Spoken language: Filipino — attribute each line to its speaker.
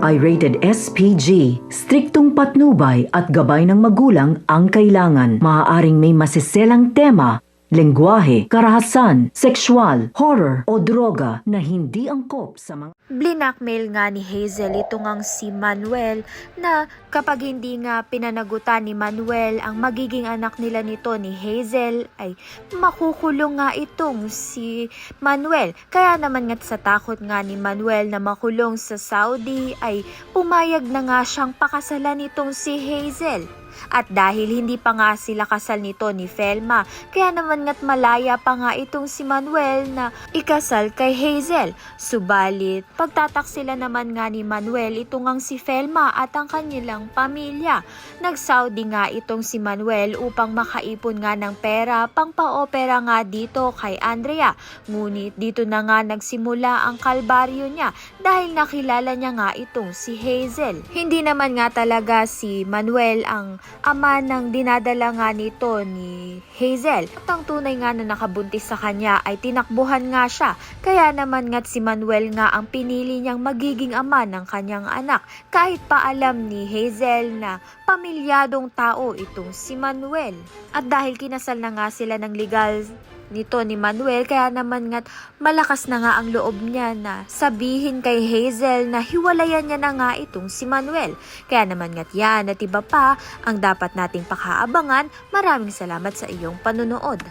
Speaker 1: ay rated SPG. Striktong patnubay at gabay ng magulang ang kailangan. Maaaring may masiselang tema, lengguwahe, karahasan, sexual, horror o droga na hindi angkop sa mga...
Speaker 2: Blinakmail nga ni Hazel itong ang si Manuel na kapag hindi nga pinanagutan ni Manuel ang magiging anak nila nito ni Hazel ay makukulong nga itong si Manuel. Kaya naman nga sa takot nga ni Manuel na makulong sa Saudi ay pumayag na nga siyang pakasalan itong si Hazel. At dahil hindi pa nga sila kasal nito ni Felma, kaya naman nga't malaya pa nga itong si Manuel na ikasal kay Hazel. Subalit, pagtataksila naman nga ni Manuel itong ang si Felma at ang kanilang pamilya. Nag-Saudi nga itong si Manuel upang makaipon nga ng pera pang pa-opera nga dito kay Andrea. Ngunit dito na nga nagsimula ang kalbaryo niya dahil nakilala niya nga itong si Hazel. Hindi naman nga talaga si Manuel ang ama ng dinadala nga nito ni Hazel. At ang tunay nga na nakabuntis sa kanya ay tinakbuhan nga siya. Kaya naman nga't si Manuel nga ang pinili niyang magiging ama ng kanyang anak. Kahit pa alam ni Hazel na pamilyadong tao itong si Manuel. At dahil kinasal na nga sila ng legal nito ni Manuel, kaya naman nga't malakas na nga ang loob niya na sabihin kay Hazel na hiwalayan niya na nga itong si Manuel. Kaya naman nga't yan at iba pa ang dapat nating pakaabangan. Maraming salamat sa iyong panunood.